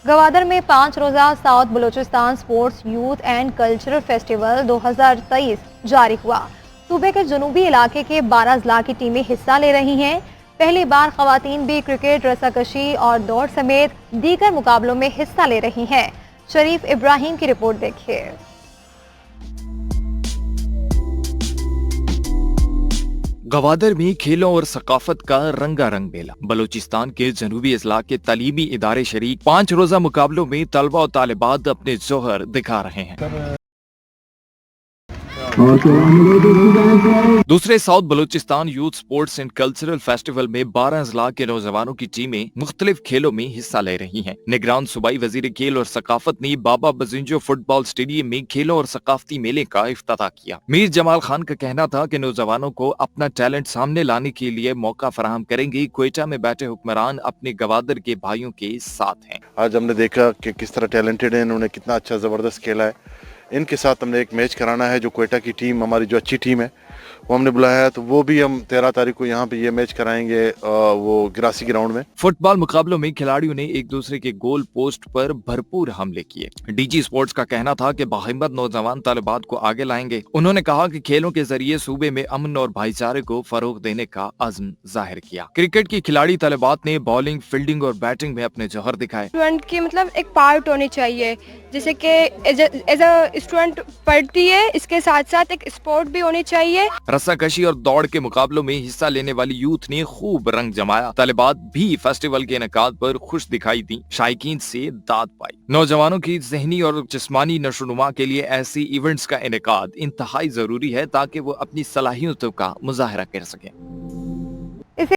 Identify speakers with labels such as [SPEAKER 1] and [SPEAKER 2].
[SPEAKER 1] گوادر میں 5 روزہ south Balochistan sports youth and cultural festival 2023 جاری ہوا۔ صوبے کے جنوبی علاقے کے 12 اضلاع کی ٹیمیں حصہ لے رہی ہیں۔ پہلی بار خواتین بھی کرکٹ، رسہ کشی اور دوڑ سمیت دیگر مقابلوں میں حصہ لے رہی ہیں۔ شریف ابراہیم کی رپورٹ دیکھیے۔
[SPEAKER 2] گوادر میں کھیلوں اور ثقافت کا رنگا رنگ میلہ۔ بلوچستان کے جنوبی اضلاع کے تعلیمی ادارے شریک 5 روزہ مقابلوں میں طلبہ و طالبات اپنے جوہر دکھا رہے ہیں۔ دوسرے south Balochistan youth sports and cultural festival میں 12 اضلاع کے نوجوانوں کی ٹیمیں مختلف کھیلوں میں حصہ لے رہی ہیں۔ نگران صوبائی وزیر کھیل اور ثقافت نے بابا بزنجو فٹ بال اسٹیڈیم میں کھیلوں اور ثقافتی میلے کا افتتاح کیا۔ میر جمال خان کا کہنا تھا کہ نوجوانوں کو اپنا ٹیلنٹ سامنے لانے کے لیے موقع فراہم کریں گے۔ کوئٹہ میں بیٹھے حکمران اپنے گوادر کے بھائیوں کے ساتھ ہیں۔
[SPEAKER 3] آج ہم نے دیکھا کہ کس طرح ٹیلنٹڈ ہیں، انہوں نے کتنا اچھا زبردست کھیلا ہے۔ ان کے ساتھ ہم نے ایک میچ کرانا ہے، جو کوئٹہ کی ٹیم ہماری جو اچھی ٹیم ہے وہ ہم نے بلایا ہے، تو وہ بھی ہم 13 تاریخ کو یہاں پہ یہ میچ کرائیں گے وہ گراسی گراؤنڈ میں۔
[SPEAKER 2] فٹ بال مقابلوں میں کھلاڑیوں نے ایک دوسرے کے گول پوسٹ پر بھرپور حملے کیے۔ ڈی جی اسپورٹس کا کہنا تھا کہ باہمت نوجوان طالبات کو آگے لائیں گے۔ انہوں نے کہا کہ کھیلوں کے ذریعے صوبے میں امن اور بھائی چارے کو فروغ دینے کا عزم ظاہر کیا۔ کرکٹ کی کھلاڑی طالبات نے بالنگ، فیلڈنگ اور بیٹنگ میں اپنے جوہر دکھائے۔
[SPEAKER 4] اسٹوڈنٹ کی ایک پارٹ ہونی چاہیے، جیسے کہ ایز اے اسٹوڈنٹ پڑھتی ہے، اس کے ساتھ ساتھ ایک اسپورٹ بھی ہونی چاہیے۔
[SPEAKER 2] رسہ کشی اور دوڑ کے مقابلوں میں حصہ لینے والی یوتھ نے خوب رنگ جمایا۔ طالبات بھی فیسٹیول کے انعقاد پر خوش دکھائی دیں، شائقین سے داد پائی۔ نوجوانوں کی ذہنی اور جسمانی نشوونما کے لیے ایسی ایونٹس کا انعقاد انتہائی ضروری ہے تاکہ وہ اپنی صلاحیتوں کا مظاہرہ کر سکیں۔